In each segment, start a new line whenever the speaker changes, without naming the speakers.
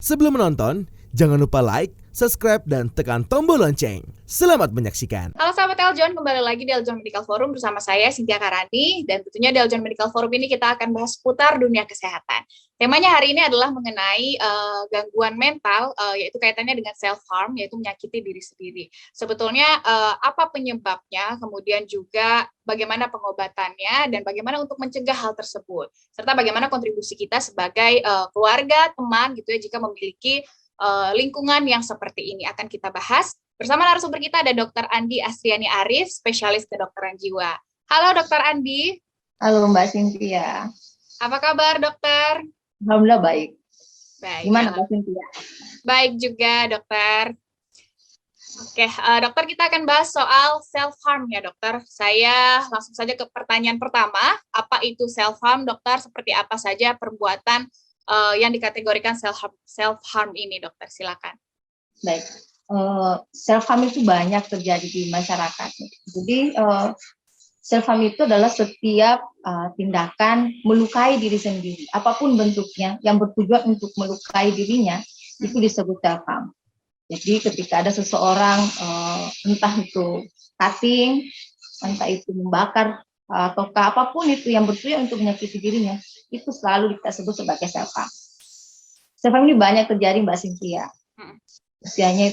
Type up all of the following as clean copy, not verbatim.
Sebelum menonton, jangan lupa like, subscribe, dan tekan tombol lonceng. Selamat menyaksikan.
Halo sahabat Eljon, kembali lagi di Eljon Medical Forum bersama saya Cynthia Karani, dan tentunya di Eljon Medical Forum ini kita akan bahas seputar dunia kesehatan. Temanya hari ini adalah mengenai gangguan mental, yaitu kaitannya dengan self-harm, yaitu menyakiti diri sendiri. Sebetulnya apa penyebabnya, kemudian juga bagaimana pengobatannya, dan bagaimana untuk mencegah hal tersebut, serta bagaimana kontribusi kita sebagai keluarga, teman, gitu ya, jika memiliki lingkungan yang seperti ini akan kita bahas. Bersama narasumber kita ada Dr. Andi Astriani Arif, spesialis kedokteran jiwa. Halo Dr. Andi.
Halo Mbak Cynthia.
Apa kabar dokter?
Alhamdulillah baik.
Baik.
Gimana Mbak Cynthia?
Baik juga dokter. Oke, dokter, kita akan bahas soal self-harm ya dokter. Saya langsung saja ke pertanyaan pertama. Apa itu self-harm dokter? Seperti apa saja perbuatan yang dikategorikan self-harm ini dokter? Silakan.
Baik. Self-harm itu banyak terjadi di masyarakat. Jadi self-harm itu adalah setiap tindakan melukai diri sendiri, apapun bentuknya, yang bertujuan untuk melukai dirinya, itu disebut self-harm. Jadi ketika ada seseorang, entah itu cutting, entah itu membakar, atau apapun itu yang bertujuan untuk menyakiti dirinya, itu selalu kita sebut sebagai self-harm. Self-harm ini banyak terjadi Mbak Cynthia. Usianya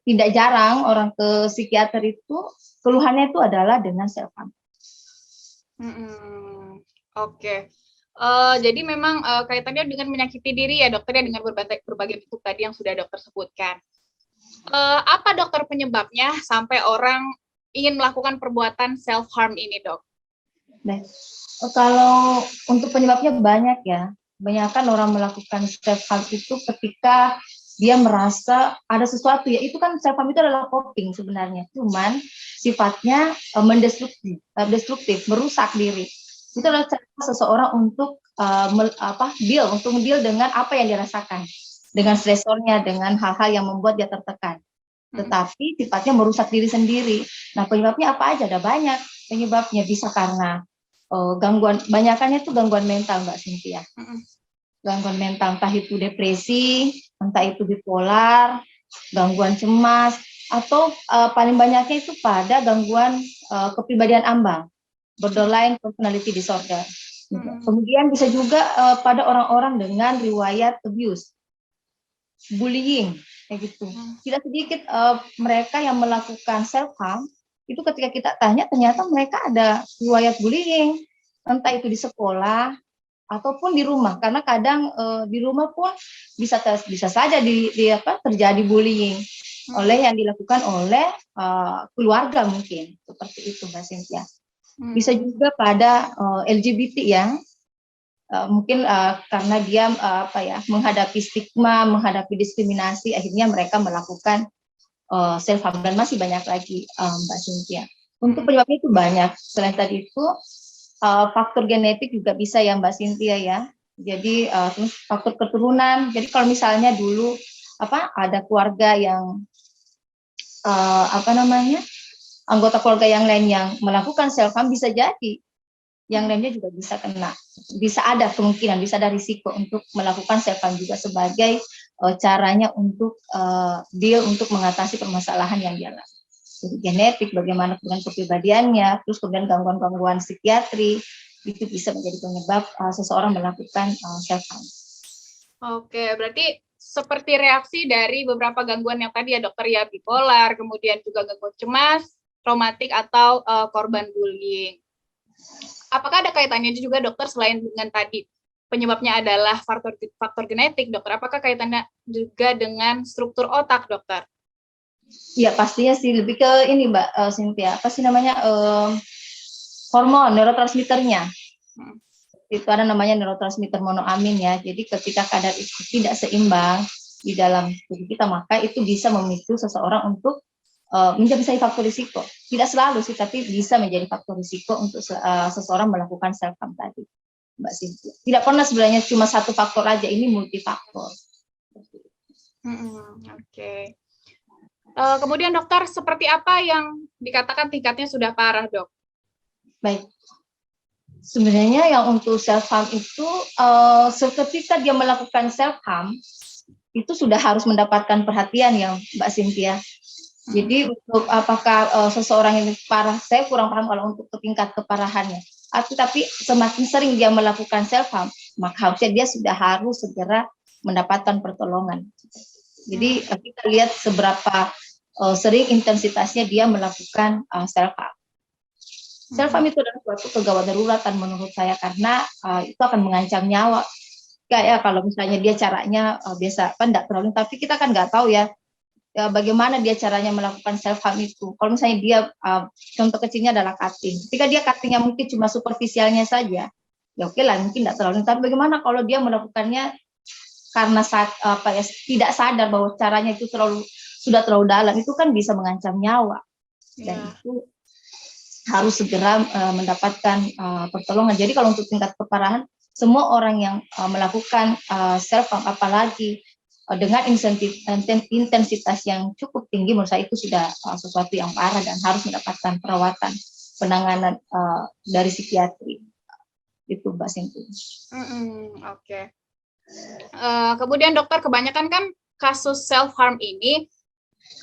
tidak jarang orang ke psikiater itu keluhannya itu adalah dengan self-harm.
Oke. Jadi memang kaitannya dengan menyakiti diri ya dokter ya, dengan berbagai bentuk tadi yang sudah dokter sebutkan. Apa dokter penyebabnya sampai orang ingin melakukan perbuatan self-harm ini dok?
Nah, kalau untuk penyebabnya banyak ya. Kebanyakan orang melakukan self-harm itu ketika dia merasa ada sesuatu ya, itu kan self-harm itu adalah coping sebenarnya, cuman sifatnya destruktif, merusak diri. Itu adalah cara seseorang untuk deal dengan apa yang dirasakan, dengan stresornya, dengan hal-hal yang membuat dia tertekan. Tetapi sifatnya merusak diri sendiri. Nah, penyebabnya apa aja? Ada banyak penyebabnya. Bisa karena gangguan, banyakannya itu gangguan mental Mbak Cynthia. Gangguan mental, entah itu depresi, entah itu bipolar, gangguan cemas, atau paling banyaknya itu pada gangguan kepribadian ambang, borderline personality disorder. Kemudian bisa juga pada orang-orang dengan riwayat abuse, bullying, kayak gitu. Tidak sedikit mereka yang melakukan self-harm, itu ketika kita tanya ternyata mereka ada riwayat bullying, entah itu di sekolah, ataupun di rumah, karena kadang di rumah pun bisa saja terjadi bullying oleh yang dilakukan oleh keluarga mungkin, seperti itu Mbak Cynthia. Bisa juga pada LGBT ya, mungkin karena dia menghadapi stigma, menghadapi diskriminasi, akhirnya mereka melakukan self-harm, dan masih banyak lagi Mbak Cynthia. Untuk penyebabnya itu banyak. Selain tadi itu faktor genetik juga bisa ya Mbak Cynthia ya. Jadi faktor keturunan. Jadi kalau misalnya dulu ada keluarga yang anggota keluarga yang lain yang melakukan self-harm, bisa jadi yang lainnya juga bisa kena. Bisa ada kemungkinan, bisa ada risiko untuk melakukan self-harm juga sebagai caranya untuk deal untuk mengatasi permasalahan yang dia alami. Jadi genetik, bagaimana dengan kepribadiannya, terus kemudian gangguan-gangguan psikiatri, itu bisa menjadi penyebab seseorang melakukan self-harm.
Oke, berarti seperti reaksi dari beberapa gangguan yang tadi ya dokter ya, bipolar, kemudian juga gangguan cemas, traumatik, atau korban bullying. Apakah ada kaitannya juga dokter selain dengan tadi penyebabnya adalah faktor genetik dokter? Apakah kaitannya juga dengan struktur otak dokter?
Ya pastinya sih, lebih ke ini Mbak Cynthia, hormon neurotransmitternya. Itu ada namanya neurotransmitter monoamin ya. Jadi ketika kadar itu tidak seimbang di dalam tubuh kita, maka itu bisa memicu seseorang untuk menjadi faktor risiko. Tidak selalu sih, tapi bisa menjadi faktor risiko untuk seseorang melakukan self-harm tadi, Mbak Cynthia. Tidak pernah sebenarnya cuma satu faktor aja, ini multifaktor.
Oke. Kemudian dokter, seperti apa yang dikatakan tingkatnya sudah parah dok?
Baik. Sebenarnya yang untuk self-harm itu seketika dia melakukan self-harm, itu sudah harus mendapatkan perhatian ya Mbak Cynthia. Jadi untuk apakah seseorang ini parah, saya kurang paham kalau untuk tingkat keparahannya. Tapi semakin sering dia melakukan self harm, maka harusnya dia sudah harus segera mendapatkan pertolongan. Jadi kita lihat seberapa sering intensitasnya dia melakukan self harm. Self harm itu adalah suatu kegawat daruratan menurut saya karena itu akan mengancam nyawa. Kayak kalau misalnya dia caranya biasa kan tidak terlalu, tapi kita kan nggak tahu ya bagaimana dia caranya melakukan self harm itu. Kalau misalnya dia contoh kecilnya adalah cutting, ketika dia cuttingnya mungkin cuma superficialnya saja, ya oke lah mungkin tidak terlalu. Tapi bagaimana kalau dia melakukannya karena tidak sadar bahwa caranya itu sudah terlalu dalam, itu kan bisa mengancam nyawa dan itu harus segera mendapatkan pertolongan. Jadi kalau untuk tingkat keparahan, semua orang yang melakukan self harm apalagi dengan intensitas yang cukup tinggi, menurut saya itu sudah sesuatu yang parah dan harus mendapatkan perawatan penanganan dari psikiatri. Itu Mbak Sinti.
Oke. Kemudian dokter, kebanyakan kan kasus self harm ini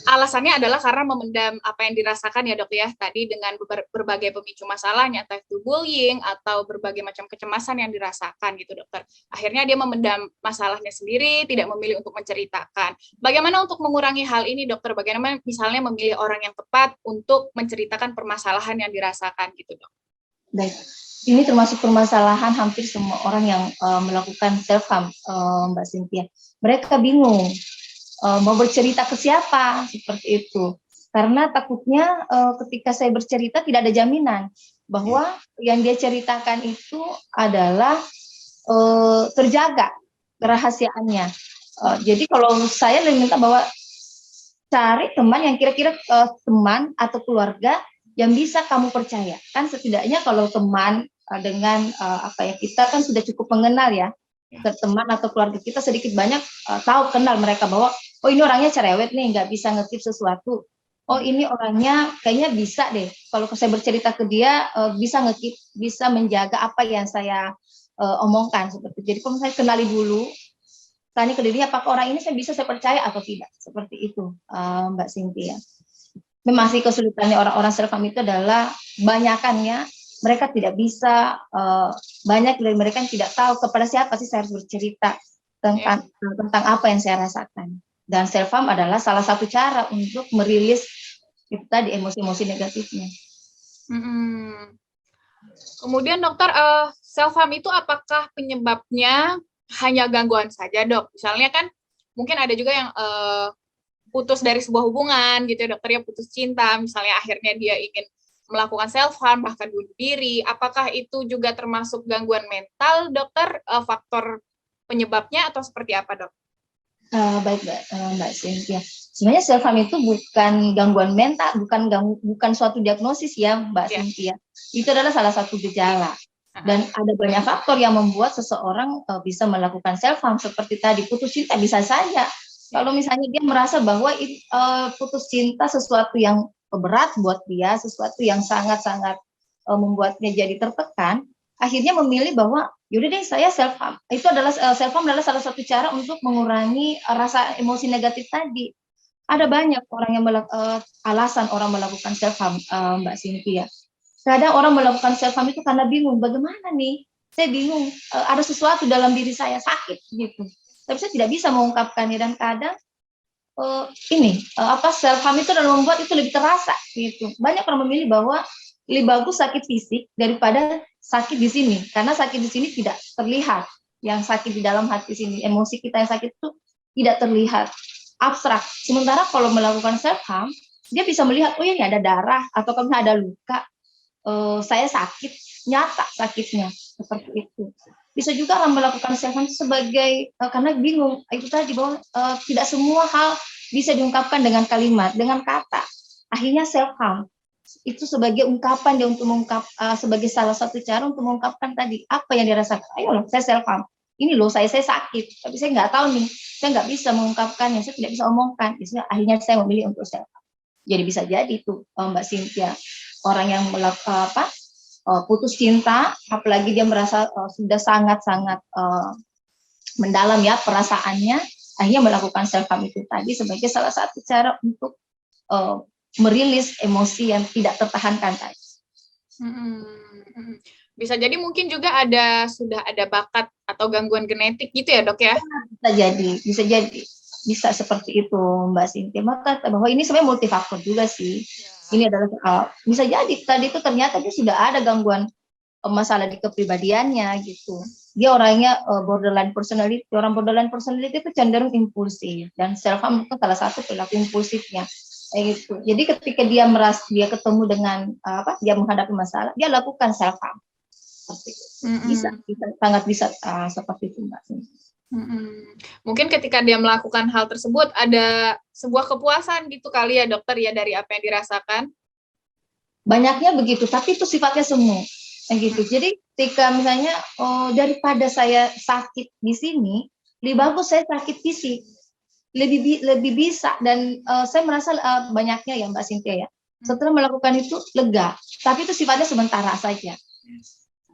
alasannya adalah karena memendam apa yang dirasakan ya dok ya, tadi dengan berbagai pemicu masalahnya, entah itu bullying atau berbagai macam kecemasan yang dirasakan gitu dokter. Akhirnya dia memendam masalahnya sendiri, tidak memilih untuk menceritakan. Bagaimana untuk mengurangi hal ini dokter? Bagaimana misalnya memilih orang yang tepat untuk menceritakan permasalahan yang dirasakan gitu dok?
Baik, ini termasuk permasalahan hampir semua orang yang melakukan self harm, Mbak Cynthia. Mereka bingung mau bercerita ke siapa seperti itu, karena takutnya ketika saya bercerita tidak ada jaminan bahwa yang dia ceritakan itu adalah terjaga kerahasiaannya. Jadi kalau saya lebih minta bahwa cari teman yang kira-kira teman atau keluarga yang bisa kamu percaya. Kan setidaknya kalau teman dengan kita kan sudah cukup mengenal ya ke teman atau keluarga kita, sedikit banyak tahu kenal mereka bahwa oh ini orangnya cerewet nih, nggak bisa ngetip sesuatu. Oh ini orangnya kayaknya bisa deh. Kalau saya bercerita ke dia bisa ngetip, bisa menjaga apa yang saya omongkan seperti. Jadi kalau saya kenali dulu, tanya ke dirinya apakah orang ini saya percaya atau tidak. Seperti itu Mbak Cynthia. Memang sih kesulitannya orang-orang self harm itu adalah banyakannya mereka tidak bisa, banyak dari mereka yang tidak tahu kepada siapa sih saya harus bercerita tentang apa yang saya rasakan. Dan self harm adalah salah satu cara untuk merilis itu tadi emosi-emosi negatifnya.
Kemudian dokter, self harm itu apakah penyebabnya hanya gangguan saja dok? Misalnya kan mungkin ada juga yang putus dari sebuah hubungan gitu ya dokter, ya putus cinta, misalnya akhirnya dia ingin melakukan self harm bahkan bunuh diri. Apakah itu juga termasuk gangguan mental dokter, faktor penyebabnya atau seperti apa dok?
Baik Mbak Cynthia. Sebenarnya self harm itu bukan gangguan mental, bukan suatu diagnosis ya Mbak Cynthia. Itu adalah salah satu gejala. Dan ada banyak faktor yang membuat seseorang bisa melakukan self harm, seperti tadi putus cinta bisa saja. Kalau misalnya dia merasa bahwa putus cinta sesuatu yang berat buat dia, sesuatu yang sangat-sangat membuatnya jadi tertekan, akhirnya memilih bahwa yaudah deh saya self harm. Itu adalah self harm adalah salah satu cara untuk mengurangi rasa emosi negatif tadi. Ada banyak orang yang alasan orang melakukan self harm, Mbak Cynthia. Kadang orang melakukan self harm itu karena bingung, bagaimana nih? Saya bingung, ada sesuatu dalam diri saya sakit gitu. Tapi saya tidak bisa mengungkapkannya, dan kadang self harm itu adalah membuat itu lebih terasa gitu. Banyak orang memilih bahwa lebih bagus sakit fisik daripada sakit di sini, karena sakit di sini tidak terlihat. Yang sakit di dalam hati sini, emosi kita yang sakit itu tidak terlihat, abstrak. Sementara kalau melakukan self harm, dia bisa melihat, oh ini ada darah, atau kalau ada luka, saya sakit, nyata sakitnya, seperti itu. Bisa juga orang melakukan self harm sebagai karena bingung, itu tadi bahwa tidak semua hal bisa diungkapkan dengan kalimat, dengan kata. Akhirnya self harm itu sebagai ungkapan dia untuk sebagai salah satu cara untuk mengungkapkan tadi apa yang dirasakan. Ayo saya self harm, ini loh saya sakit, tapi saya nggak tahu nih, saya nggak bisa mengungkapkannya, saya tidak bisa omongkan. Akhirnya saya memilih untuk self harm. Jadi bisa jadi itu Mbak Cynthia, orang yang putus cinta, apalagi dia merasa sudah sangat-sangat mendalam ya perasaannya, akhirnya melakukan self harm itu tadi sebagai salah satu cara untuk merilis emosi yang tidak tertahankan tadi.
Bisa jadi mungkin juga sudah ada bakat atau gangguan genetik gitu ya dok ya?
Bisa seperti itu Mbak Sintia. Maka bahwa ini sebenarnya multifaktor juga sih. Ini adalah bisa jadi tadi itu ternyata dia sudah ada gangguan masalah di kepribadiannya gitu. Dia orangnya borderline personality. Orang borderline personality itu cenderung impulsif dan self harm itu salah satu perilaku impulsifnya. Gitu. Jadi ketika dia dia ketemu dengan dia menghadapi masalah, dia lakukan self harm. Sangat bisa seperti itu Mbak.
Mungkin ketika dia melakukan hal tersebut ada sebuah kepuasan gitu kali ya dokter ya dari apa yang dirasakan.
Banyaknya begitu, tapi itu sifatnya semu. Gitu. Jadi ketika misalnya daripada saya sakit di sini, lebih bagus saya sakit fisik, lebih bisa dan saya merasa banyaknya ya Mbak Cynthia ya. Setelah melakukan itu lega, tapi itu sifatnya sementara saja.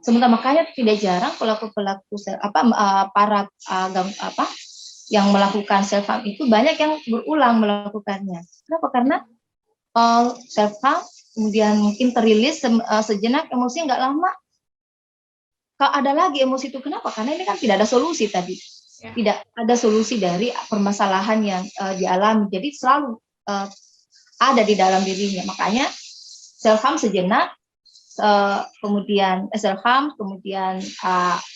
Sementara makanya tidak jarang pelaku-pelaku para yang melakukan self harm itu banyak yang berulang melakukannya. Kenapa? Karena self harm kemudian mungkin terilis sejenak, emosinya nggak lama kalau ada lagi emosi itu. Kenapa? Karena ini kan tidak ada solusi tadi, tidak ada solusi dari permasalahan yang dialami, jadi selalu ada di dalam dirinya. Makanya self harm sejenak, kemudian self harm, kemudian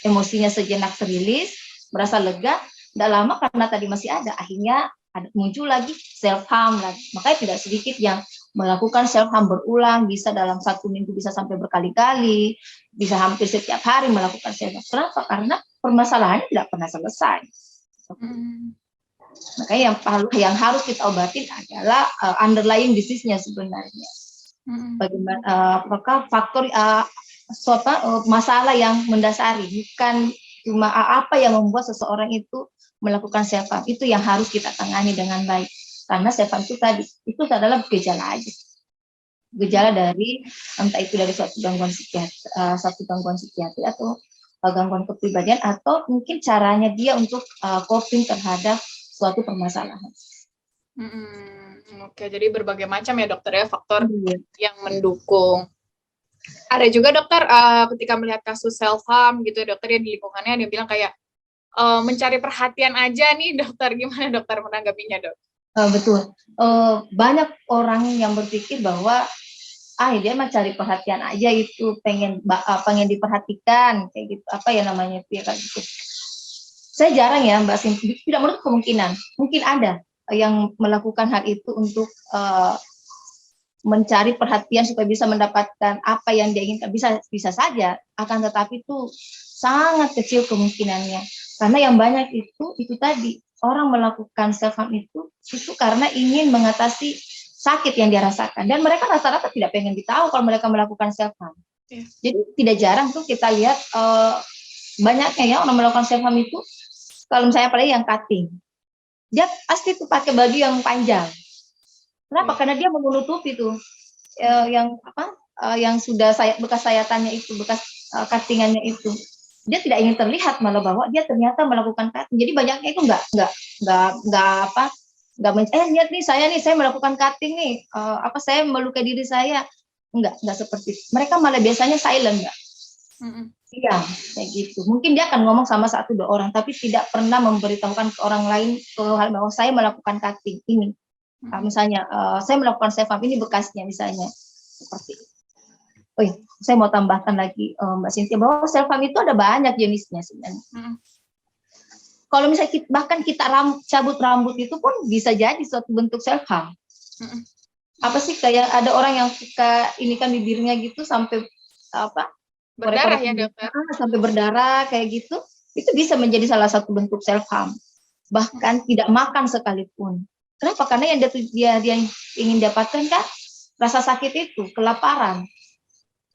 emosinya sejenak terilis, merasa lega, tidak lama karena tadi masih ada, akhirnya muncul lagi self harm lagi. Makanya tidak sedikit yang melakukan self harm berulang, bisa dalam 1 minggu bisa sampai berkali-kali, bisa hampir setiap hari melakukan self harm. Kenapa? Karena permasalahannya tidak pernah selesai. Makanya yang harus kita obatin adalah underlying disease-nya sebenarnya. Bagaimana apakah faktor masalah yang mendasari, bukan cuma apa yang membuat seseorang itu melakukan self harm. Itu yang harus kita tangani dengan baik. Karena self harm itu tadi, itu adalah gejala aja. Gejala dari, entah itu dari suatu gangguan psikiatri atau gangguan kepribadian, atau mungkin caranya dia untuk coping terhadap suatu permasalahan.
Oke, jadi berbagai macam ya dokter ya faktor yang mendukung. Ada juga dokter ketika melihat kasus self harm gitu ya dokter ya di lingkungannya dia bilang kayak mencari perhatian aja nih dokter, gimana dokter menanggapinya dok?
Betul, banyak orang yang berpikir bahwa dia mah cari perhatian aja, itu pengen diperhatikan kayak gitu, apa ya namanya itu ya kayak gitu. Saya jarang ya Mbak Sinti, tidak menutup kemungkinan mungkin ada yang melakukan hal itu untuk mencari perhatian supaya bisa mendapatkan apa yang dia inginkan, bisa saja, akan tetapi itu sangat kecil kemungkinannya. Karena yang banyak itu tadi, orang melakukan self harm itu karena ingin mengatasi sakit yang dia rasakan, dan mereka rata-rata tidak pengen tahu kalau mereka melakukan self harm. Jadi tidak jarang tuh kita lihat banyaknya ya orang melakukan self harm itu, kalau misalnya apalagi yang cutting, dia pasti tuh pakai baju yang panjang. Kenapa? Karena dia menutupi tuh yang sudah bekas sayatannya itu, bekas cuttingannya itu. Dia tidak ingin terlihat malah bahwa dia ternyata melakukan cutting. Jadi banyaknya itu nggak lihat nih saya melakukan cutting nih, saya melukai diri saya. Enggak seperti itu. Mereka malah biasanya silent, Mbak. Iya, kayak gitu. Mungkin dia akan ngomong sama 1-2 orang, tapi tidak pernah memberitahukan ke orang lain bahwa saya melakukan cutting ini. Misalnya saya melakukan self harm, ini bekasnya misalnya, seperti itu. Saya mau tambahkan lagi Mbak Cynthia, bahwa self harm itu ada banyak jenisnya sebenarnya. Kalau misalnya bahkan kita cabut rambut itu pun bisa jadi suatu bentuk self harm. Apa sih, kayak ada orang yang suka ini kan bibirnya gitu sampai
berdarah ya dokter,
sampai berdarah kayak gitu, itu bisa menjadi salah satu bentuk self harm. Bahkan tidak makan sekalipun. Kenapa? Karena yang dia ingin dapatkan kan rasa sakit itu, kelaparan.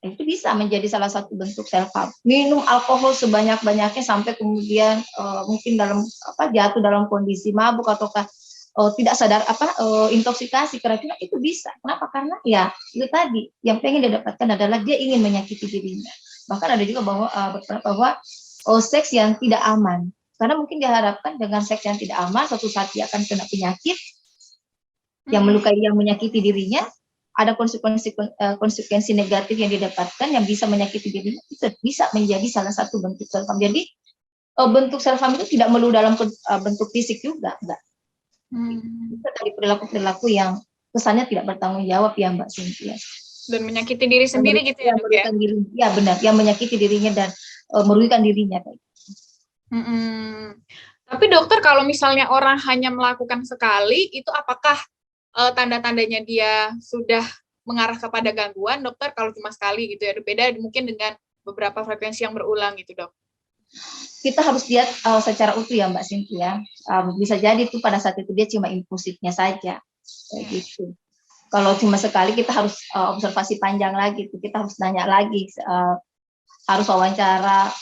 Itu bisa menjadi salah satu bentuk self harm. Minum alkohol sebanyak-banyaknya sampai kemudian mungkin jatuh dalam kondisi mabuk ataukah tidak sadar intoksikasi, kira-kira itu bisa. Kenapa? Karena ya itu tadi yang pengen dia dapatkan adalah dia ingin menyakiti dirinya. Bahkan ada juga bahwa seks yang tidak aman. Karena mungkin diharapkan dengan seks yang tidak aman, suatu saat dia akan kena penyakit yang melukai, yang menyakiti dirinya, ada konsekuensi negatif yang didapatkan yang bisa menyakiti dirinya, itu bisa menjadi salah satu bentuk self harm. Jadi bentuk self harm itu tidak melulu dalam bentuk fisik juga, enggak. Itu dari perilaku-perilaku yang kesannya tidak bertanggung jawab ya Mbak Cynthia.
Dan menyakiti diri sendiri gitu ya, Dok ya?
Ya benar, yang menyakiti dirinya dan merugikan dirinya.
Tapi dokter, kalau misalnya orang hanya melakukan sekali, itu apakah tanda-tandanya dia sudah mengarah kepada gangguan, dokter? Kalau cuma sekali gitu ya, beda mungkin dengan beberapa frekuensi yang berulang gitu, Dok.
Kita harus lihat secara utuh ya Mbak Cynthia. Bisa jadi itu pada saat itu dia cuma impulsifnya saja, gitu. Kalau cuma sekali kita harus observasi panjang lagi, kita harus nanya lagi, harus wawancara.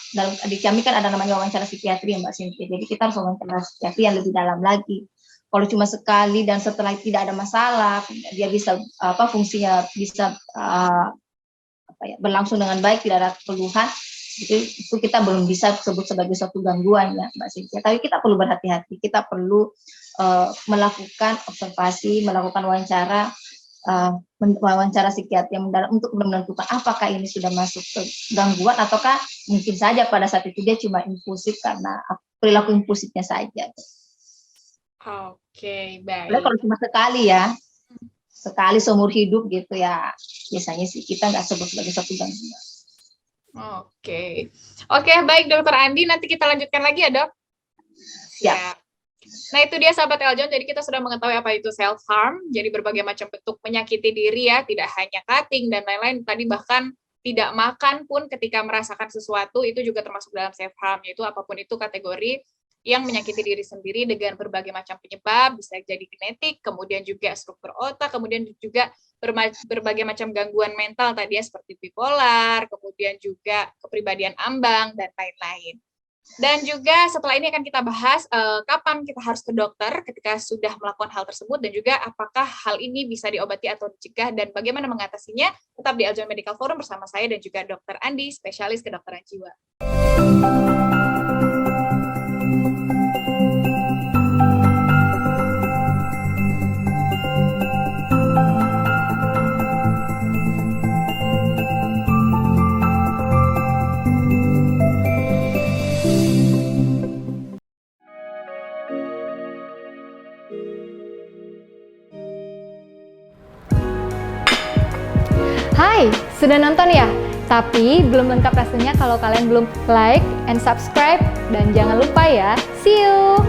Di kami kan ada namanya wawancara psikiatri ya Mbak Cynthia. Jadi kita harus wawancara psikiatri yang lebih dalam lagi. Kalau cuma sekali dan setelah tidak ada masalah, dia bisa fungsinya bisa berlangsung dengan baik, tidak ada keluhan, itu kita belum bisa sebut sebagai suatu gangguan ya Mbak Cynthia. Tapi kita perlu berhati-hati, kita perlu melakukan observasi, melakukan wawancara psikiatri yang mendalam untuk menentukan apakah ini sudah masuk ke gangguan ataukah mungkin saja pada saat itu dia cuma impulsif karena perilaku impulsifnya saja.
Oke, baik.
Kalau cuma sekali ya, sekali seumur hidup gitu ya, biasanya sih kita nggak sebut sebagai suatu gangguan.
Oke, baik Dokter Andi, nanti kita lanjutkan lagi ya Dok.
Ya.
Nah itu dia sahabat Eljon, jadi kita sudah mengetahui apa itu self harm, jadi berbagai macam bentuk menyakiti diri ya, tidak hanya cutting dan lain-lain, tadi bahkan tidak makan pun ketika merasakan sesuatu itu juga termasuk dalam self harm, yaitu apapun itu kategori yang menyakiti diri sendiri dengan berbagai macam penyebab, bisa jadi genetik, kemudian juga struktur otak, kemudian juga berbagai macam gangguan mental tadi ya, seperti bipolar, kemudian juga kepribadian ambang, dan lain-lain. Dan juga setelah ini akan kita bahas kapan kita harus ke dokter ketika sudah melakukan hal tersebut, dan juga apakah hal ini bisa diobati atau dicegah, dan bagaimana mengatasinya. Tetap di Eljon Medical Forum bersama saya dan juga Dr. Andi, spesialis kedokteran jiwa.
Hai, sudah nonton ya? Tapi belum lengkap rasanya kalau kalian belum like and subscribe. Dan jangan lupa ya, see you!